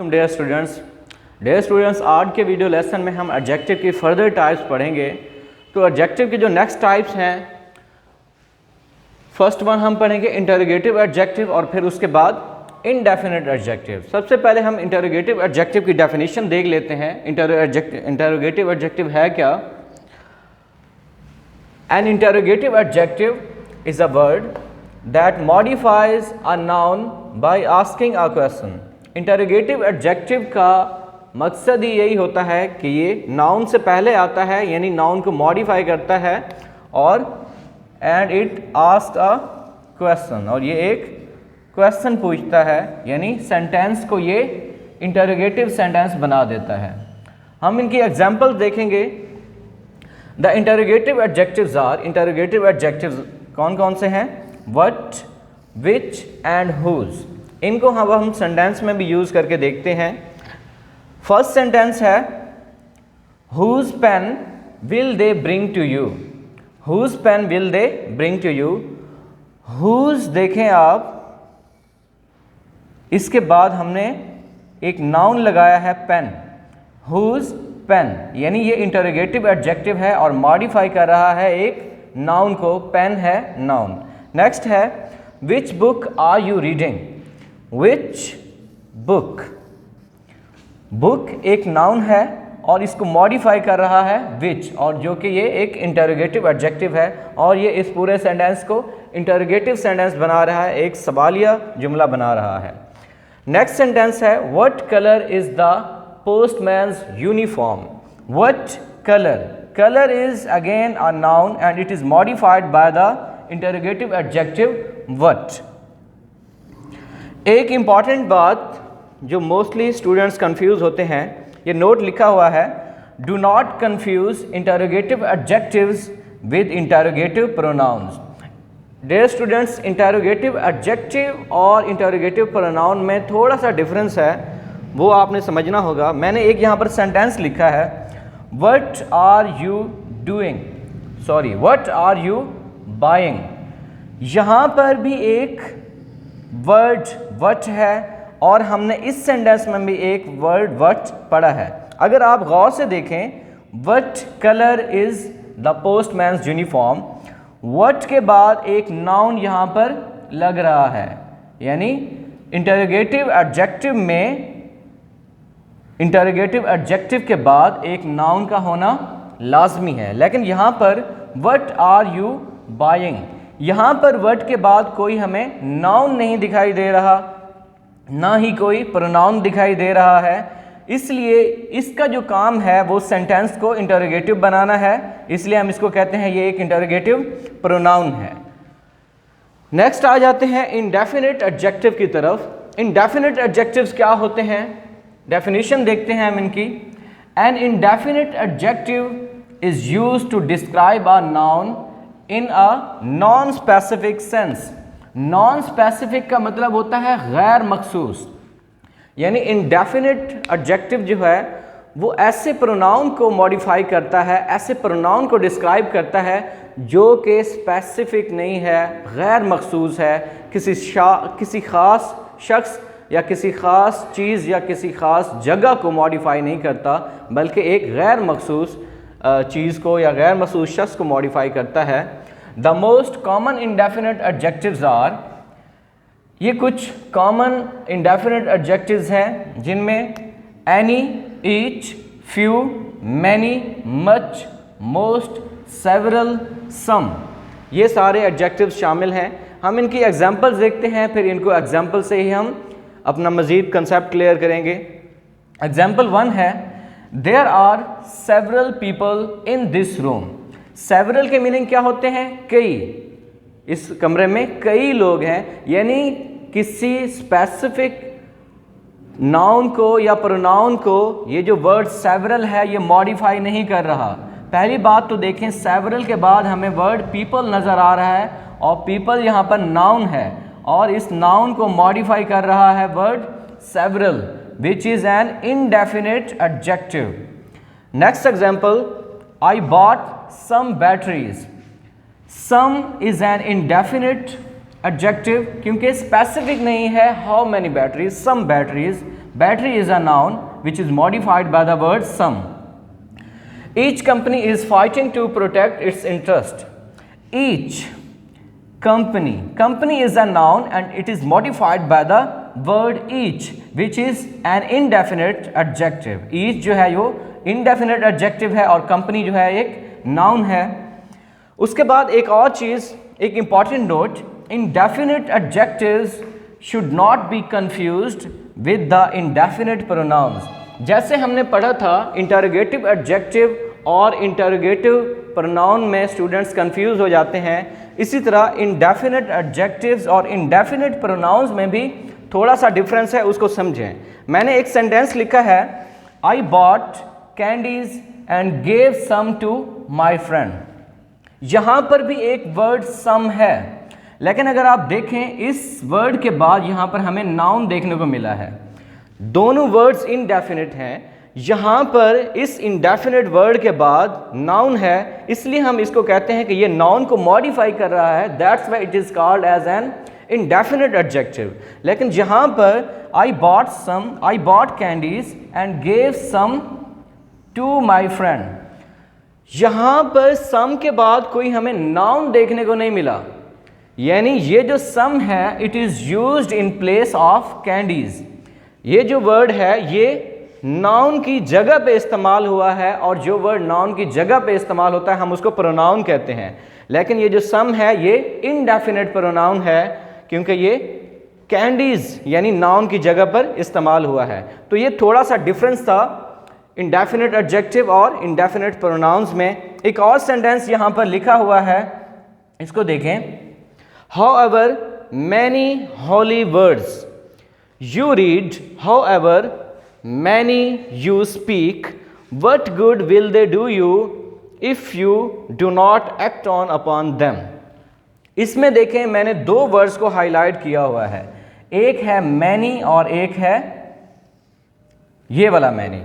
Dear students आज के video lesson में हम एडजेक्टिव की फर्दर टाइप्स पढ़ेंगे। तो एडजेक्टिव के जो नेक्स्ट टाइप्स हैं, फर्स्ट वन हम पढ़ेंगे इंटरोगेटिव एडजेक्टिव और फिर उसके बाद इनडेफिनिट एडजेक्टिव। सबसे पहले हम इंटरोगेटिव एडजेक्टिव की डेफिनेशन देख लेते हैं। इंटरोगेटिव एडजेक्टिव है क्या? An interrogative adjective is a word that modifies a noun by asking a question. Interrogative adjective का मकसद ही यही होता है कि ये नाउन से पहले आता है, यानी नाउन को मॉडिफाई करता है और and it ask a question, और ये एक क्वेश्चन पूछता है, यानी सेंटेंस को ये इंटरोगेटिव सेंटेंस बना देता है। हम इनकी एग्जांपल्स देखेंगे। The interrogative adjectives are, interrogative adjectives कौन कौन से हैं? What, which and whose. इनको हम सेंटेंस में भी यूज करके देखते हैं। फर्स्ट सेंटेंस है whose pen will they bring to you. Whose pen will they bring to you. Whose देखें आप, इसके बाद हमने एक नाउन लगाया है पेन। हुज पेन, यानी ये इंटरोगेटिव एडजेक्टिव है और मॉडिफाई कर रहा है एक नाउन को। पेन है नाउन। नेक्स्ट है which book are you reading. Which book, book एक नाउन है और इसको मॉडिफाई कर रहा है विच, और जो कि ये एक इंटरोगेटिव एडजेक्टिव है और ये इस पूरे सेंटेंस को इंटरोगेटिव सेंटेंस बना रहा है, एक सवालिया जुमला बना रहा है। नेक्स्ट सेंटेंस है what colour is the postman's uniform. What colour, colour is again a noun and it is modified by the interrogative adjective what. एक इम्पॉर्टेंट बात जो मोस्टली स्टूडेंट्स कंफ्यूज होते हैं, ये नोट लिखा हुआ है, do not confuse interrogative adjectives with interrogative pronouns. Dear students, interrogative adjective और इंटरोगेटिव प्रोनाउन में थोड़ा सा डिफरेंस है, वो आपने समझना होगा। मैंने एक यहाँ पर सेंटेंस लिखा है what are you doing, sorry what are you buying. यहाँ पर भी एक वर्ड व्हाट है और हमने इस सेंटेंस में भी एक वर्ड व्हाट पढ़ा है। अगर आप गौर से देखें, what colour is the postman's uniform, what के बाद एक नाउन यहाँ पर लग रहा है, यानी इंटरोगेटिव एडजेक्टिव में इंटरोगेटिव एडजेक्टिव के बाद एक नाउन का होना लाजमी है। लेकिन यहाँ पर व्हाट आर यू बाइंग, यहाँ पर वर्ड के बाद कोई हमें नाउन नहीं दिखाई दे रहा, ना ही कोई प्रोनाउन दिखाई दे रहा है, इसलिए इसका जो काम है वो सेंटेंस को इंटरोगेटिव बनाना है, इसलिए हम इसको कहते हैं ये एक इंटरोगेटिव प्रोनाउन है। नेक्स्ट आ जाते हैं इंडेफिनिट एडजेक्टिव की तरफ। इंडेफिनिट एडजेक्टिव्स क्या होते हैं, डेफिनेशन देखते हैं हम इनकी। An indefinite adjective is used to describe a noun in a non specific sense. Non specific का मतलब होता है गैर मखसूस, यानी इंडेफिनिट एडजेक्टिव जो है वो ऐसे प्रोनाउन को मॉडिफाई करता है, ऐसे प्रोनाउन को डिस्क्राइब करता है जो कि स्पेसिफिक नहीं है, गैर मखसूस है, किसी ख़ास शख्स या किसी ख़ास चीज़ या किसी ख़ास जगह को मॉडिफाई नहीं करता, बल्कि एक गैर मखसूस चीज़ को या गैर मखसूस शख्स को मॉडिफाई करता है। The most common indefinite adjectives are, ये कुछ कॉमन इंडेफिनिट एडजेक्टिव्स हैं जिनमें any, each, few, many, much, most, several, some, ये सारे एडजेक्टिव्स शामिल हैं। हम इनकी एग्जांपल्स देखते हैं, फिर इनको एग्जांपल से ही हम अपना मज़ीद कंसेप्ट क्लियर करेंगे। एग्जांपल 1 है there are several people in this room. Several के मीनिंग क्या होते हैं? कई। इस कमरे में कई लोग हैं, यानी किसी स्पेसिफिक नाउन को या प्रोनाउन को ये जो वर्ड सेवरल है ये मॉडिफाई नहीं कर रहा। पहली बात तो देखें, सेवरल के बाद हमें वर्ड पीपल नज़र आ रहा है और पीपल यहाँ पर नाउन है और इस नाउन को मॉडिफाई कर रहा है word several, which is an indefinite adjective. Next example, I bought some batteries. Some is an indefinite adjective क्योंकि स्पेसिफिक नहीं है how many batteries, some batteries, Battery is a noun which is modified by the word some. Each company is fighting to protect its interest. Each company is a noun and it is modified by the word each which is an indefinite adjective. Each जो है वो indefinite adjective है और company जो है एक noun है. उसके बाद एक और चीज़, एक important note, indefinite adjectives should not be confused with the indefinite pronouns. जैसे हमने पढ़ा था interrogative adjective और interrogative pronoun में स्टूडेंट्स कंफ्यूज हो जाते हैं, इसी तरह indefinite adjectives और indefinite pronouns में भी थोड़ा सा डिफरेंस है, उसको समझें. मैंने एक सेंटेंस लिखा है, I bought candies and gave some to my friend. यहाँ पर भी एक वर्ड some है, लेकिन अगर आप देखें इस वर्ड के बाद यहाँ पर हमें नाउन देखने को मिला है. दोनों वर्ड्स इनडेफिनिट हैं. यहाँ पर इस इंडेफिनिट वर्ड के बाद नाउन है, इसलिए हम इसको कहते हैं कि ये नाउन को मॉडिफाई कर रहा है. That's why it is called as an indefinite adjective. लेकिन जहाँ पर I bought candies and gave some to my friend, यहाँ पर some के बाद कोई हमें noun देखने को नहीं मिला. यानी ये जो some है it is used in place of candies. ये जो word है ये noun की जगह पे इस्तेमाल हुआ है और जो word noun की जगह पे इस्तेमाल होता है हम उसको pronoun कहते हैं. लेकिन ये जो some है ये indefinite pronoun है क्योंकि ये कैंडीज यानी नाउन की जगह पर इस्तेमाल हुआ है. तो ये थोड़ा सा डिफरेंस था इंडेफिनिट एडजेक्टिव और इंडेफिनिट प्रोनाउंस में. एक और सेंटेंस यहाँ पर लिखा हुआ है, इसको देखें. However many holy words you read, however many you speak, what good will they do you if you do not act on upon them? इसमें देखें मैंने दो वर्ड्स को हाईलाइट किया हुआ है, एक है मैनी और एक है ये वाला मैनी.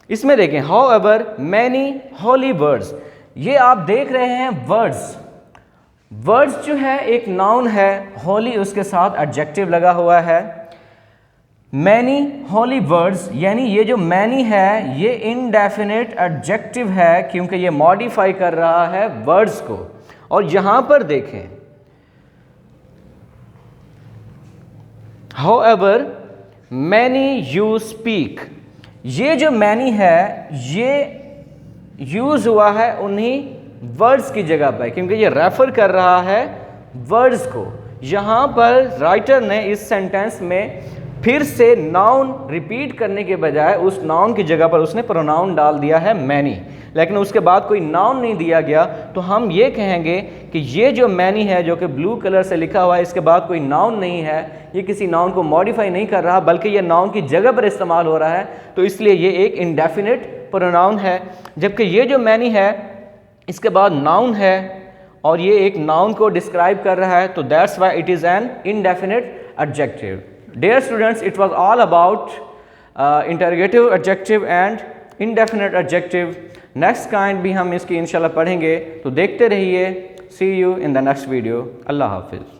इसमें देखें however many holy words, ये आप देख रहे हैं वर्ड्स जो है एक नाउन है, होली उसके साथ एडजेक्टिव लगा हुआ है. मैनी होली वर्ड्स यानी ये जो मैनी है ये इनडेफिनिट एडजेक्टिव है क्योंकि ये मॉडिफाई कर रहा है वर्ड्स को. और यहाँ पर देखें however many you speak, ये जो many है ये यूज हुआ है उन्हीं वर्ड्स की जगह पर क्योंकि ये रेफर कर रहा है वर्ड्स को. यहाँ पर राइटर ने इस सेंटेंस में फिर से नाउन रिपीट करने के बजाय उस नाउन की जगह पर उसने प्रोनाउन डाल दिया है मैनी, लेकिन उसके बाद कोई नाउन नहीं दिया गया. तो हम ये कहेंगे कि ये जो मैनी है जो कि ब्लू कलर से लिखा हुआ है इसके बाद कोई नाउन नहीं है, ये किसी नाउन को मॉडिफाई नहीं कर रहा बल्कि ये नाउन की जगह पर इस्तेमाल हो रहा है. तो इसलिए ये एक इंडेफिनिट प्रोनाउन है. जबकि ये जो मैनी है इसके बाद नाउन है और ये एक नाउन को डिस्क्राइब कर रहा है, तो that's why it is an indefinite adjective. Dear students, it was all about interrogative adjective and indefinite adjective. Next kind भी हम इसकी इंशाल्लाह पढ़ेंगे, तो देखते रहिए. See you in the next video. अल्लाह हाफिज़.